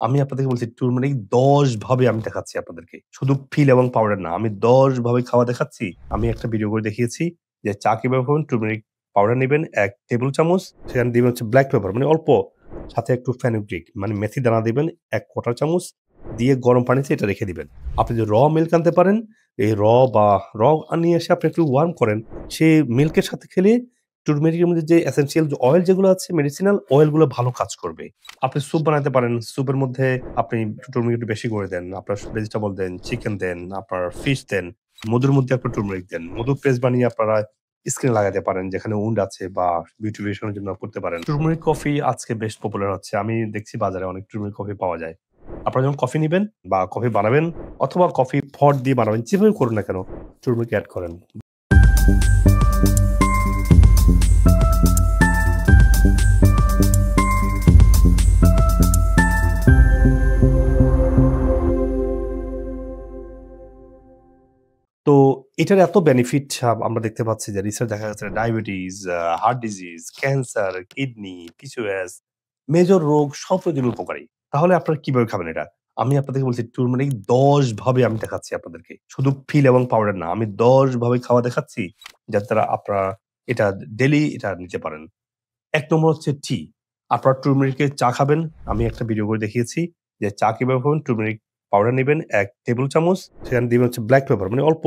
আমি আপনাদেরকে বলছি টুরমেরিক ১০ ভাবে আমি দেখাচ্ছি আপনাদেরকে। শুধু ফিল এবং পাউডার না। আমি ১০ ভাবে খাওয়া দেখাচ্ছি। আমি একটা ভিডিও করে দেখিয়েছি যে চা কিভাবে খাবেন, টুরমেরিক পাউডার নিবেন ১ টেবিল চামচ, সেখানে দিবেন হচ্ছে ব্লাক পেপার মানে অল্প, সাথে একটু ফেনুগ্রিক মানে মেথি দানা দিবেন ১ কোয়ার্টার চামচ, দিয়ে গরম পানিতে এটা রেখে দিবেন। আপনি যদি মিল্ক আনতে পারেন, এই বা র নিয়ে এসে আপনি একটু ওয়ার্ম করেন। সেই মিল্কের সাথে খেলে টুরমেরিকের মধ্যে যে এসেনশিয়াল যে অয়েল যেগুলো আছে মেডিসিনাল অয়েল গুলো ভালো কাজ করবে। আপনি স্যুপ বানাতে পারেন। স্যুপের মধ্যে আপনি টুরমেরিক একটু বেশি করে দেন। আপনার ভেজিটেবল দেন, চিকেন দেন, আপনার ফিশ দেন। মধুর মধ্যে আপনার টুরমেরিক দেন। মধুর পেস্ট বানিয়ে আপনারা স্কিনে লাগাতে পারেন যেখানে উন্ড আছে বা বিউটিফিকেশন এর জন্য করতে পারেন। টুরমেরিক কফি আজকে বেশ পপুলার হচ্ছে। আমি দেখছি বাজারে অনেক টুরমেরিক কফি পাওয়া যায়। আপনারা যখন কফি নিবেন বা কফি বানাবেন অথবা কফি ফড দিয়ে বানাবেন, যেভাবে করুন না কেন টুরমেরিক এড করেন। তো এটার এত বেনিফিট আমরা দেখতে পাচ্ছি যে রিসার্চ দেখা যাচ্ছে diabetes, heart disease, cancer, kidney, PCOS, major রোগ সবের জন্য উপকারী। তাহলে আপনারা কিভাবে খাবেন এটা? আমি আপনাদেরকে বলছি টুরমেরিক ১০ ভাবে আমি দেখাচ্ছি আপনাদেরকে। শুধু ফিল এবং পাউডার না। আমি ১০ ভাবে খাওয়া দেখাচ্ছি যাতে তারা আপনারা এটা ডেইলি এটা নিতে পারেন। ১ নম্বর হচ্ছে টি। আপনারা টুরমেরিকের চা খাবেন। আমি একটা ভিডিও করে দেখিয়েছি যে চা কিভাবে খাবেন, টুরমেরিক পাউডার নিবেন ১ টেবিল চামচ, সেখানে দিবেন হচ্ছে ব্লাক পেপার মানে অল্প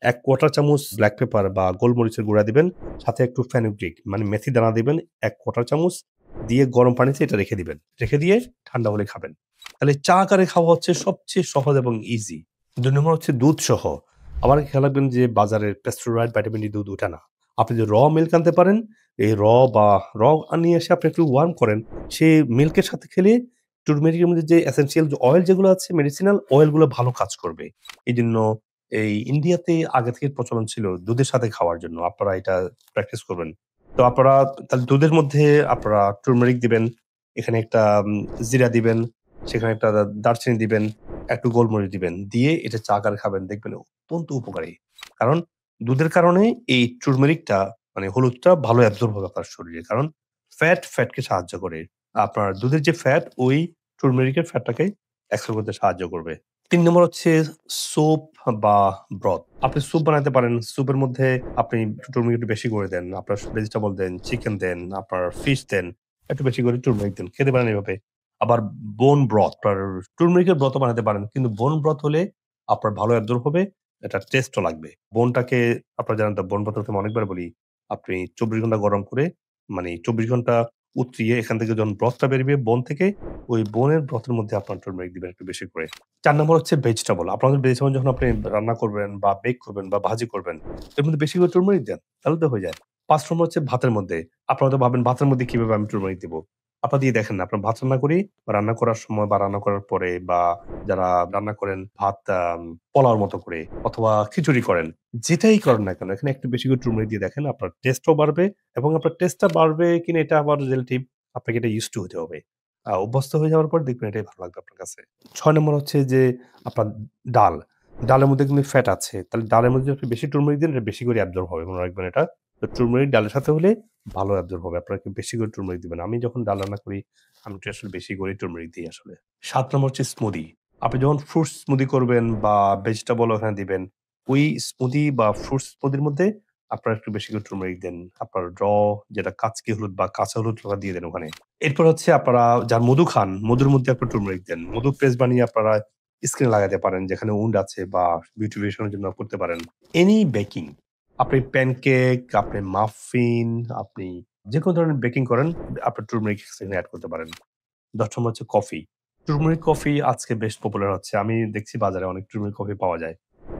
১ কোয়ার্টার চামচ ব্লাক পেপার বা গোলমরিচের গুঁড়া দিবেন, সাথে একটু ফেনুগ্রিক মানে মেথি দানা দিবেন ১ কোয়ার্টার চামচ, দিয়ে গরম পানিতে এটা রেখে দিবেন। রেখে দিয়ে ঠান্ডা হলে খাবেন। তাহলে চা আকারে খাওয়া হচ্ছে সবচেয়ে সহজ এবং ইজি। ২ নম্বর হচ্ছে দুধ সহ। আবার খেয়াল রাখবেন যে বাজারের প্যাস্টুরাইজড ভিটামিন ডি দুধ ওটা না। আপনি যদি মিল্ক আনতে পারেন, এই বা র নিয়ে এসে আপনি একটু ওয়ার্ম করেন। সেই মিল্কের সাথে খেলে টুরমেরিকের মধ্যে যে এসেনশিয়াল যে অয়েল যেগুলো আছে মেডিসিনাল অয়েল গুলো ভালো কাজ করবে। এজন্য এই ইন্ডিয়াতে আগে থেকে প্রচলন ছিল দুধের সাথে খাওয়ার জন্য। আপনারা এটা প্র্যাকটিস করবেন। তো আপনারা তাহলে দুধের মধ্যে আপনারা টুরমেরিক দিবেন, এখানে একটা জিরা দিবেন, সেখানে একটা দারচিনি দিবেন, একটু গোলমরিচ দিবেন। দিয়ে এটা চা আকারে খাবেন দেখবেন অত্যন্ত উপকারী। কারণ দুধের কারণে এই টুরমেরিকটা মানে হলুদটা ভালো অ্যাবজর্ব হবে আপনার শরীরে। কারণ ফ্যাটকে সাহায্য করে। আপনার দুধের যে ফ্যাট ওই টুরমেরিকের ফ্যাটটাকে অ্যাবসর্ব করতে সাহায্য করবে। ৩ নম্বর হচ্ছে স্যুপ বা ব্রথ। আপনি স্যুপ বানাতে পারেন। স্যুপের মধ্যে আপনি টুরমেরিক একটু বেশি করে দেন। আপনার ভেজিটেবল দেন, চিকেন দেন, আপনার ফিশ দেন। একটু বেশি করে টুরমেরিক দেন। খেতে পারেন এভাবে। আবার বোন ব্রথ আপনার টুরমেরিকের ব্রথও বানাতে পারেন। কিন্তু বোন ব্রথ হলে আপনার ভালো অ্যাবজর্ব হবে। এটার টেস্টও লাগবে। বোনটাকে আপনারা জানেন তো বোন ব্রথ আমি অনেকবার বলি। আপনি ২৪ ঘন্টা গরম করে মানে ২৪ ঘন্টা উতরিয়ে এখান থেকে যখন ব্রথটা বেরোবে বোন থেকে, ওই বোনের ব্রথের মধ্যে আপনার টারমেরিক দিবেন একটু বেশি করে। ৪ নম্বর হচ্ছে ভেজিটেবল। আপনাদের ভেজিটেবল যখন আপনি রান্না করবেন বা বেক করবেন বা ভাজি করবেন, এর মধ্যে বেশি করে টারমেরিক দেন। তাহলে তো হয়ে যায়। ৫ নম্বর হচ্ছে ভাতের মধ্যে। আপনারা হয়তো ভাববেন ভাতের মধ্যে কিভাবে আমি টারমেরিক দিব? আপনারা দিয়ে দেখেন না। আপনার ভাত রান্না করি বা রান্না করার সময় বা রান্না করার পরে বা যারা রান্না করেন ভাত পোলাওর মতো করে অথবা খিচুড়ি করেন। যেটাই করেন না কেন এখানে একটু বেশি করে টুরমেরিক দিয়ে দেখেন আপনার টেস্টেও বাড়বে এবং আপনার টেস্টটা বাড়বে কিনা এটা আবার রিলেটিভ। আপনাকে এটা ইউজড টু হতে হবে। অভ্যস্ত হয়ে যাওয়ার পর দেখবেন এটাই ভালো লাগবে আপনার কাছে। ৬ নম্বর হচ্ছে যে আপনার ডাল। ডালের মধ্যে কিন্তু ফ্যাট আছে। তাহলে ডালের মধ্যে যদি আপনি বেশি টুরমেরিক দেন এটা বেশি করে অ্যাবজর্ব হবে। মনে রাখবেন এটা। তো টুরমেরিক ডালের সাথে হলে ভালো অ্যাবজর্ব হবে। আপনারা একটু বেশি করে টুরমেরিক দিবেন। আমি যখন ডাল রান্না করি আমি একটু আসলে বেশি করে টুরমেরিক দেই আসলে। ৭ নম্বর হচ্ছে স্মুদি। আপনি যখন ফ্রুটস স্মুদি করবেন বা ভেজিটেবল ওখানে দিবেন, ওই স্মুদি বা ফ্রুটস স্মুদির মধ্যে আপনারা একটু বেশি করে টুরমেরিক দেন। আপনার যেটা কাঁচকি হলুদ বা কাঁচা হলুদ দিয়ে দেন ওখানে। এরপর হচ্ছে আপনারা যারা মধু খান, মধুর মধ্যে আপনার টারমেরিক দেন। মধুর পেস্ট বানিয়ে আপনারা স্কিনে লাগাতে পারেন যেখানে উন্ড আছে বা বিউটিফিকেশন এর জন্য করতে পারেন। এনি বেকিং, আপনি প্যানকেক, আপনি মাফিন, আপনি যেকোনো ধরনের বেকিং করেন, আপনার টারমেরিক সেখানে এড করতে পারেন। ১০ নম্বর হচ্ছে কফি। টারমেরিক কফি আজকে বেশ পপুলার হচ্ছে। আমি দেখছি বাজারে অনেক টারমেরিক কফি পাওয়া যায়।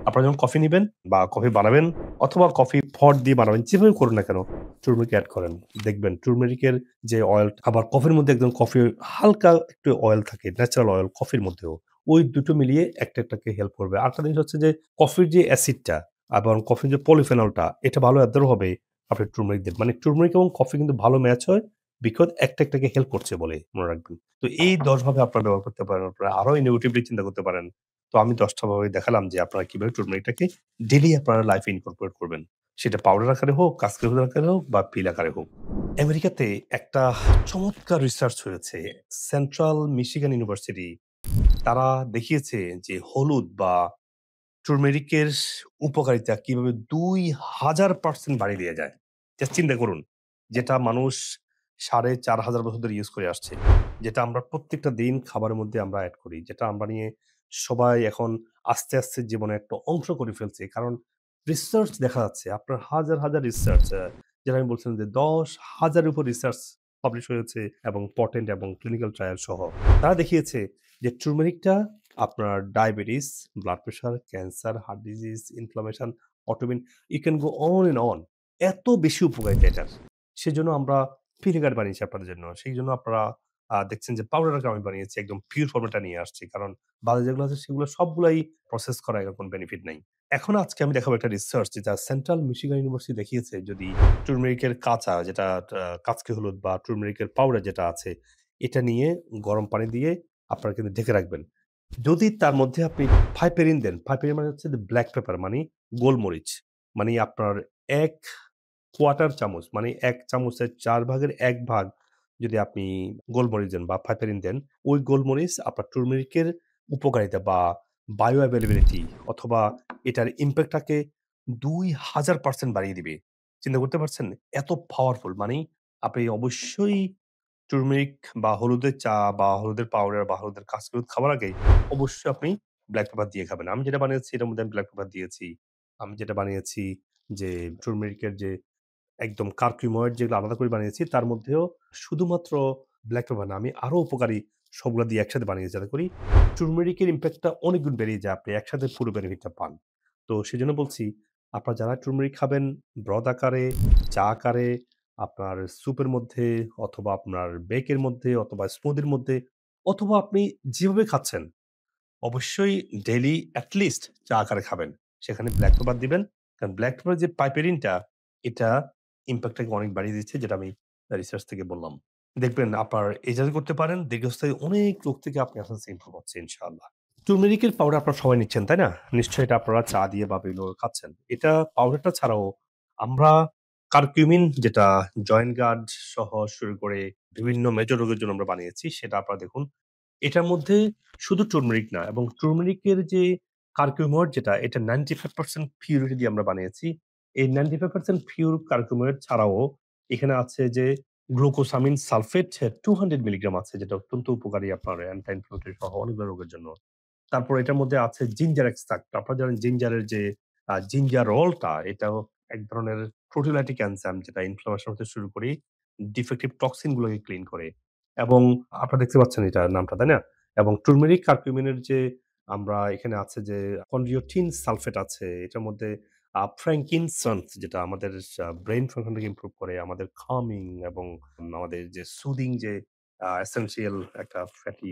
আপনারা যখন কফি নিবেন বা কফি বানাবেন অথবা কফি ফড দিয়ে বানাবেন, যেভাবে করুন না কেন টুরমেরিক এড করেন। দেখবেন টুরমেরিকের যে অয়েল আবার কফির মধ্যে একদম কফি হালকা একটু অয়েল থাকে, ন্যাচারাল অয়েল কফির মধ্যেও। ওই দুটো মিলিয়ে একটাকে হেল্প করবে। আরেকটা জিনিস হচ্ছে যে কফির যে অ্যাসিডটা এবং কফির যে পলিফেনলটা এটা ভালো অ্যাবজর্ব হবে আপনি টুরমেরিক দেন। মানে টুরমেরিক এবং কফি কিন্তু ভালো ম্যাচ হয় বিকজ একটাকে হেল্প করছে বলে মনে রাখবেন। তো এই ১০ ভাবে আপনারা ব্যবহার করতে পারেন। আপনারা আরো ইনোভেটিভলি চিন্তা করতে পারেন। তো আমি ১০ টা ভাবে দেখালাম যে আপনারা কিভাবে টারমেরিকটাকে ডেইলি আপনারা লাইফে ইনকর্পোরেট করবেন। সেটা পাউডার আকারে হোক, কাস্কিউজ আকারে হোক বা পিল আকারে হোক। আমেরিকাতে একটা চমৎকার রিসার্চ হয়েছে। সেন্ট্রাল মিশিগান ইউনিভার্সিটি তারা দেখিয়েছে যে হলুদ বা টার্মেরিকের উপকারিতা কিভাবে ২,০০০% বাড়িয়ে দেয়া যায়। জাস্ট চিন্তা করুন, যেটা মানুষ ৪,৫০০ বছর ধরে ইউজ করে আসছে। যেটা আমরা প্রত্যেকটা দিন খাবারের মধ্যে আমরা এড করি। যেটা আমরা নিয়ে সবাই এখন আস্তে জীবনে একটা অংশ করে ফেলছি। কারণ রিসার্চ দেখা যাচ্ছে আপনার হাজার রিসার্চ যেটা আমি বলছিলাম যে ১০,০০০ এর উপর রিসার্চ পাবলিশ হয়েছে এবং পটেন্ট এবং ক্লিনিক্যাল ট্রায়াল সহ। তারা দেখিয়েছে যে টার্মেরিকটা আপনার diabetes, blood pressure, cancer, heart disease, inflammation, autoimmune you can go on and on এত বেশি উপকারিতা এটার। সেজন্য আমরা ভিনেগার বানিয়েছি আপনাদের জন্য। সেইজন্য আপনারা দেখছেন যে পাউডার আকারে আমি বানিয়েছি। একদম পিওর ফরম্যাট টা নিয়ে আসছি। কারণ বাজারে যেগুলো আছে সেগুলো সবগুলাই প্রসেস করা এরকম বেনিফিট নাই। এখন আজকে আমি দেখাবো একটা রিসার্চ যেটা সেন্ট্রাল মিশিগান ইউনিভার্সিটি দেখিয়েছে যদি টার্মেরিক এর কাঁচা যেটা কাঁচকি হলুদ বা টার্মেরিক এর পাউডার যেটা আছে, এটা নিয়ে গরম পানি দিয়ে আপনারা কিন্তু ঢেকে রাখবেন। যদি তার মধ্যে আপনি পাইপেরিন দেন, পাইপেরিন মানে হচ্ছে যে ব্লাক পেপার মানে গোলমরিচ। মানে আপনার ১ কোয়ার্টার চামচ মানে ১ চামচের ৪ ভাগের ১ ভাগ যদি আপনি গোলমরিচ দেন বা পাইপেরিন দেন, ওই গোলমরিচ আপনার টার্মেরিকের উপকারিতা বা বায়ো অ্যাভেইলেবিলিটি অথবা এটার ইমপ্যাক্টটাকে ২,০০০% বাড়িয়ে দিবে। চিন্তা করতে পারছেন? এত পাওয়ারফুল মানি আপনি অবশ্যই টার্মেরিক বা হলুদের চা বা হলুদের পাউডার বা হলুদের কাঁচা হলুদ খাবার আগে অবশ্যই আপনি ব্লাক পেপার দিয়ে খাবেন। আমি যেটা বানিয়েছি এটার মধ্যে আমি ব্লাক পেপার দিয়েছি। আমি যেটা বানিয়েছি যে টার্মেরিকের যে একদম কারকিউময়েড যেগুলো আলাদা করে বানিয়েছি তার মধ্যেও শুধুমাত্র ব্লাক পেপার না আমি আরো উপকারী সবগুলা দিয়ে একসাথে বানিয়েছি যাতে করে টার্মেরিকের ইমপ্যাক্টটা অনেক গুণ বেরিয়ে যায়। আপনি একসাথে পুরো বেনিফিটটা পান। তো সেজন্য বলছি আপনারা যারা টার্মেরিক খাবেন ব্রথ আকারে, চা আকারে, আপনার স্যুপের মধ্যে অথবা আপনার বেকের মধ্যে অথবা স্মুদির মধ্যে অথবা আপনি যেভাবে খাচ্ছেন অবশ্যই ডেইলি এট লিস্ট চা আকারে খাবেন। সেখানে ব্লাক পেপার দিবেন। কারণ ব্লাক পেপারের যে পাইপেরিনটা এটা ইমপ্যাক্টটাকে অনেক বাড়িয়ে দিচ্ছে যেটা আমি রিসার্চ থেকে বললাম। দেখবেন আপনার এটা যদি করতে পারেন দীর্ঘস্থায়ী অনেক রোগ থেকে আপনি আস্তে, আস্তে ইমপ্রুভ হচ্ছে ইনশাআল্লাহ। টার্মেরিকের পাউডার আপনারা সবাই নিচ্ছেন, তাই না? নিশ্চয়ই এটা আপনারা চা দিয়ে বা বিভিন্ন খাচ্ছেন। এটা পাউডারটা ছাড়াও আমরা কারকিউমিন যেটা জয়েন্ট গার্ড সহ শুরু করে বিভিন্ন মেজর রোগের জন্য আমরা বানিয়েছি সেটা আপনারা দেখুন। এটার মধ্যে শুধু টার্মেরিক না এবং টার্মেরিকের যে কারকিউময়েড যেটা এটা 95% পিউরিটি দিয়ে আমরা বানিয়েছি। এই 95% পিওর কারকিউময়েড ছাড়াও এখানে আছে যে গ্লুকোসামিন সালফেট 200 মিলিগ্রাম আছে যেটা অত্যন্ত উপকারী আপনার অ্যান্টি ইনফ্ল্যামেটরি সহ অনেকগুলো রোগের জন্য। তারপর এটার মধ্যে আছে জিঞ্জার এক্সট্রাক্ট। আপনারা জানেন জিঞ্জারের যে জিঞ্জারলটা এটাও এক ধরনের প্রোটিওলাইটিক এনজাইম যেটা ইনফ্লামেশন হতে শুরু করে ডিফেক্টিভ টক্সিন গুলোকে ক্লিন করে। এবং আপনারা দেখতে পাচ্ছেন এটার নামটা, তাই না? এবং টার্মেরিক কারকিউমিনের যে আমরা এখানে আছে যে কন্ড্রিওটিন সালফেট আছে। এটার মধ্যে ফ্র্যাঙ্কিনসেন্স যেটা আমাদের ব্রেইন ফাংশনটাকে ইমপ্রুভ করে, আমাদের calming এবং আমাদের যে সুদিং যে এসেনশিয়াল একটা ফ্যাটি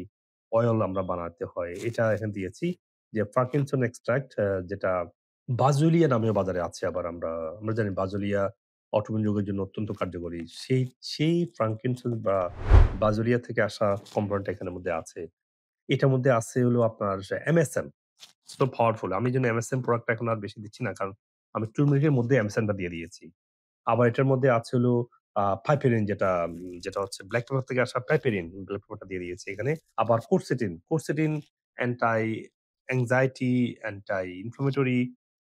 অয়েল আমরা বানাতে হয়, এটা এখানে দিয়েছি। যে ফ্রাঙ্কিনসন এক্সট্রাক্ট যেটা বাজুলিয়া নামেও বাজারে আছে আবার আমরা জানি বাজুলিয়া অটোইমিউন রোগের জন্য অত্যন্ত কার্যকরী। সেই ফ্রাঙ্কিনসন বা বাজুলিয়া থেকে আসা কম্পোনেন্ট এখানের মধ্যে আছে। এটার মধ্যে আছে হলো আপনার এমএসএম। So powerful. আমি যেন এমএসএম প্রোডাক্ট টা এখন আর বেশি দিচ্ছি না। কারণ আমি টার্মেরিক এর মধ্যে এমএসএম টা দিয়ে দিয়েছি। আবার এটার মধ্যে আছে হলো পাইপেরিন যেটা হচ্ছে ব্লাক পেপার থেকে আসা পাইপেরিন, ব্লাক পেপারটা দিয়ে দিয়েছি এখানে। আবার কোরসেটিন অ্যান্টি এনক্সাইটি, অ্যান্টি ইনফ্লামেটরি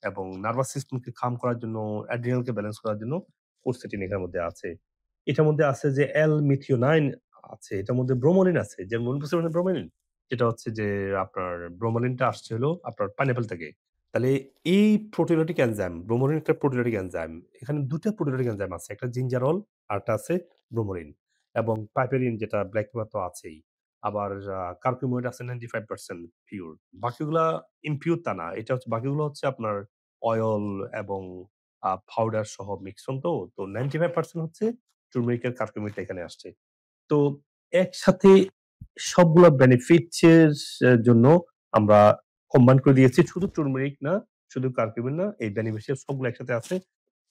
এবং নার্ভাস সিস্টেমকে কাম করার জন্য, অ্যাড্রিনালকে ব্যালেন্স করার জন্য কোরসেটিন এখানের মধ্যে আছে। এটার মধ্যে আছে যে L-মেথিওনাইন আছে, এটার মধ্যে ব্রোমোলিন আছে। যেমন বুঝতে পারছেন ব্রোমোলিন? যেটা হচ্ছে যে আপনার ব্রোমোলিনটা আসছে হলো আপনার পাইনঅ্যাপল থেকে। তাহলে এই প্রোটিওলাইটিক এনজাইম, ব্রোমোলিন একটা প্রোটিওলাইটিক এনজাইম। এখানে ২ টা প্রোটিওলাইটিক এনজাইম আছে। একটা জিঞ্জারল আরেকটা আছে ব্রোমোলিন। এবং পাইপেরিন যেটা ব্লাক পেপার তো আছেই। আবার কারকুমিড আছে 95% পিওর। বাকিগুলা ইমপিউর তা না। এটা হচ্ছে বাকিগুলো হচ্ছে আপনার অয়েল এবং পাউডার সহ মিশ্রণ তো। তো 95% হচ্ছে টার্মেরিক এর কারকুমিডটা এখানে আসছে। তো একসাথে সবগুলা বেনিফিটস এর জন্য আমরা কম্বাইন করে দিয়েছি। শুধু টার্মেরিক না, শুধু কারকুমিন না, এই বেনিফিশিয়াল সবগুলো একসাথে আছে।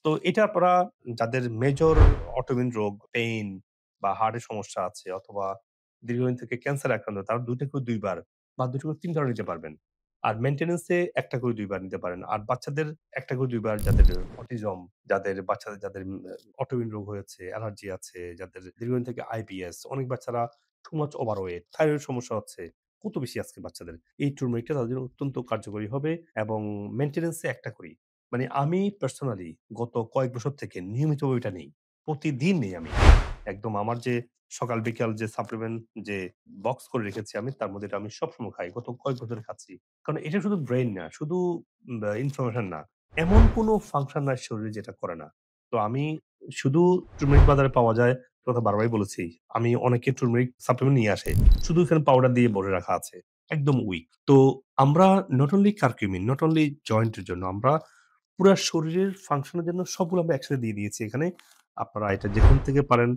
তো এটা আপনারা যাদের মেজর অটোইমিউন রোগ, পেইন বা হার্টের সমস্যা আছে অথবা দীর্ঘদিন থেকে ক্যান্সার আক্রান্ত তারা ২ থেকে ২ বার বা ২ থেকে ৩ বার নিতে পারবেন। আর মেইনটেন্যান্স এ ১ টা করে ২ বার নিতে পারেন। আর বাচ্চাদের ১ টা করে ২ বার যাদের অটিজম, যাদের অটোইমিউন রোগ হয়েছে, অ্যালার্জি আছে, যাদের দীর্ঘদিন থেকে আইবিএস, অনেক বাচ্চারা টু মাচ ওভারওয়েট, থাইরয়েড সমস্যা হচ্ছে। কত বেশি আজকে বাচ্চাদের। এই টুরমেরিকটা তাদের জন্য অত্যন্ত কার্যকরী হবে এবং মেইনটেন্যান্স এ ১ টা করি। মানে আমি পার্সোনালি গত কয়েক বছর থেকে নিয়মিতভাবে এটা নেই। প্রতিদিন নেই আমি। একদম আমার যে সকাল বিকাল যে সাপ্লিমেন্ট যে বক্স করে রেখেছি আমি তার মধ্যে এটা আমি সবসময় খাই। গত কয়েক বছর ধরে খাচ্ছি। কারণ এটা শুধু ব্রেইন না, শুধু ইনফরমেশন না। এমন কোনো ফাংশন নাই শরীরে যেটা করে না। তো আমি শুধু টুরমেরিক বাজারে পাওয়া যায়, কথা বারবারই বলেছি। আমি অনেকে টুরমেরিক সাপ্লিমেন্ট নিয়ে আসে। শুধু এখানে পাউডার দিয়ে ভরে রাখা আছে। একদম উইক। তো আমরা not only curcumin, not only joint এর জন্য আমরা পুরা শরীরের ফাংশন এর জন্য সবগুলো আমরা একসাথে দিয়ে দিয়েছি এখানে। আপনারা এটা যেখান থেকে পারেন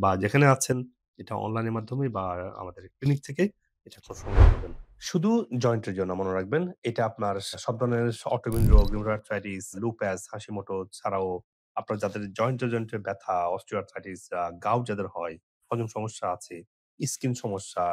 বা যেখানে আছেন এটা অনলাইনের মাধ্যমে বা আমাদের ক্লিনিক থেকে এটা সংগ্রহ করবেন। শুধু জয়েন্টের জন্য মনে রাখবেন এটা আপনার সব ধরনের অটোইমিউন রোগ, রিউমাটয়েড আর্থ্রাইটিস, লুপাস, হাশিমোটো ছাড়াও আপনার যাদের জয়েন্টে ব্যথা, অস্টিওআর্থ্রাইটিস, গাউট যাদের হয়, হজম সমস্যা আছে, স্কিন সমস্যা,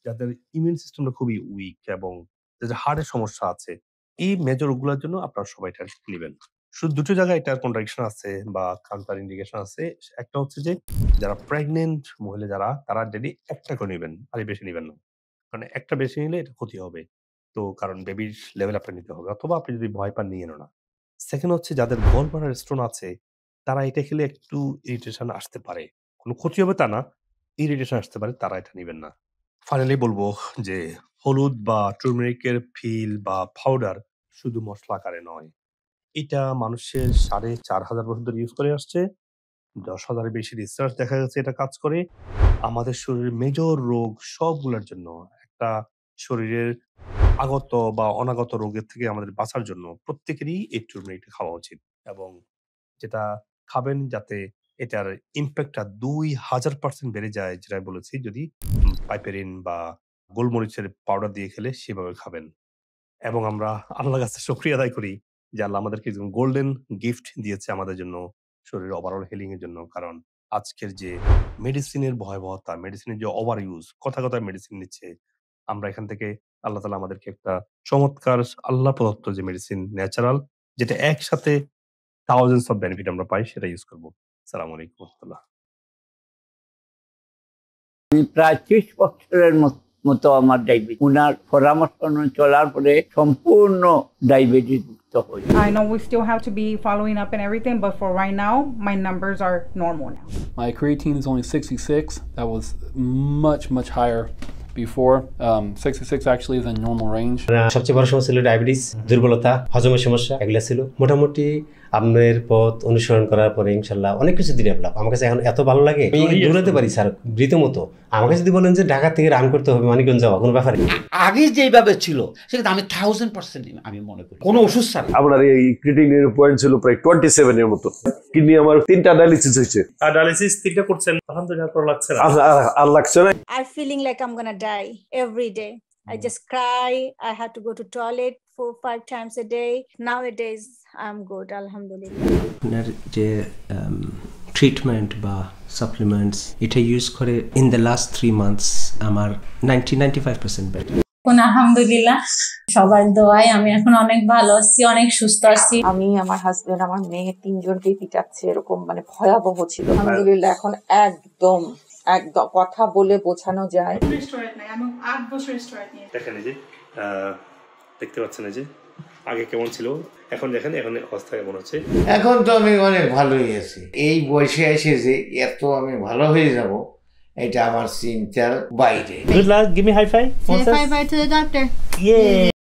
যাদের ইমিউন সিস্টেমটা খুবই উইক এবং যাদের হার্টের সমস্যা আছে, এই মেজর রোগগুলোর জন্য আপনারা সবাই এটা নিবেন। শুধু ২ টো জায়গায় এটার কন্ট্রাডিকশন আছে বা কাউন্টার ইন্ডিকেশন আছে। একটা হচ্ছে যে যারা প্রেগন্যান্ট মহিলা তারা ডেইলি ১ টা করে নিবেন। আর বেশি নিবেন না। কারণ একটা বেশি নিলে এটা ক্ষতি হবে। তো কারণ বেবির লেভেল আপনার নিতে হবে। অথবা আপনি যদি ভয় পান নিয়েনও না। 2nd হচ্ছে যাদের গলব্লাডার স্টোন আছে, তারা এটা খেলে একটু ইরিটেশন আসতে পারে। কোন ক্ষতি হবে তা না। ইরিটেশন আসতে পারে, তারা এটা নিবেন না। ফাইনালি বলব যে হলুদ বা টার্মেরিক এর পিল বা পাউডার শুধু মসলা আকারে নয়। এটা মানুষের ৪,৫০০ বছর ধরে ইউজ করে আসছে। ১০,০০০ এর বেশি রিসার্চ দেখা গেছে এটা কাজ করে। আমাদের শরীরের মেজর রোগ সবগুলোর জন্য একটা শরীরের আগত বা অনাগত রোগের থেকে আমাদের বাঁচার জন্য প্রত্যেকেরই এই টুরমেরিকটা খাওয়া উচিত। এবং যেটা খাবেন যাতে এটার ইমপ্যাক্ট টা ২,০০০% বেড়ে যায় যেটা আমি বলেছি যদি পাইপেরিন বা গোলমরিচের পাউডার দিয়ে খেলে সেভাবে খাবেন। এবং আমরা আল্লাহর কাছে শুকরিয়া আদায় করি যে আল্লাহ আমাদেরকে একজন গোল্ডেন গিফট দিয়েছে আমাদের জন্য শরীরের ওভারঅল হিলিং এর জন্য। কারণ আজকের যে মেডিসিনের ভয়াবহতা, মেডিসিনের যে ওভার ইউজ, কথায়, কথায় মেডিসিন নিচ্ছে। আমরা এখান থেকে আল্লাহ তাআলা আমাদেরকে একটা চমৎকার আল্লাহ প্রদত্ত যে মেডিসিন ন্যাচারাল যেটা একসাথে thousands of benefit আমরা পাই সেটা ইউজ করব। আসসালামু আলাইকুম ওয়া রাহমাতুল্লাহ। আমি প্রায় ৩০ বছরের মতো আমার ডায়াবেটিস। উনার পরামর্শ অনুযায়ী চলার পরে সম্পূর্ণ ডায়াবেটিস মুক্ত হই। I know we still have to be following up and everything, but for right now, my numbers are normal now. My creatine is only 66. That was much higher before. 66 actually is in normal range. সবচেয়ে বড় সমস্যা ছিল diabetes, দুর্বলতা, হজমের সমস্যা, এগুলা ছিল। মোটামুটি আপনার পথ অনুসরণ করার পরে ইনশাল্লাহ অনেক কিছু ডেভেলপ। আমার কাছে এখন এত ভালো লাগে, আমি দৌড়াতে পারি স্যার রীতিমতো। আমাকে যদি বলেন যে ঢাকা থেকে রান করতে হবে মানিকগঞ্জ যাওয়া, কোনো ব্যাপার নেই। আগে যেভাবে ছিল সেটা আমি 1000% আমি মনে করি কোনো ওষুধ ছাড়া। আপনার এই ক্রিটিনিনের পয়েন্ট ছিল প্রায় 27 এর মতো। কিডনি আমার 3টা ডায়ালিসিস হয়েছে। আর ডায়ালিসিস 3টা করছেন, আলহামদুলিল্লাহ ভালো লাগছে না। আর লাগছে না। I'm feeling like I'm gonna die every day. I just cry. I had to go to toilet 4-5 times a day. Nowadays, I'm good, alhamdulillah. আপনার যে ট্রিটমেন্ট বা সাপ্লিমেন্টস এটা ইউজ করে ইন দ্য লাস্ট 3 মান্থস আমার 95% better. আলহামদুলিল্লাহ সবার দোয়ায় আমি এখন অনেক ভালো আছি, অনেক সুস্থ আছি। আমি আমার হাজবেন্ড আমার মেয়ে 3 জনকেই পিটাচ্ছে, এরকম মানে ভয়াবহ ছিল। আলহামদুলিল্লাহ এখন একদম কথা বলে বোঝানো যায়। দেখেন এই যে দেখতে পাচ্ছেন এই যে আগে কেমন ছিল এখন দেখেন এখন অবস্থা কেমন হচ্ছে। এখন তো আমি অনেক ভালোই আছি। এই বয়সে এসে যে এত আমি ভালো হয়ে যাব এটা আমার চিন্তার বাইরে। Good luck, give me high five. Say bye bye to the doctor. Yeah.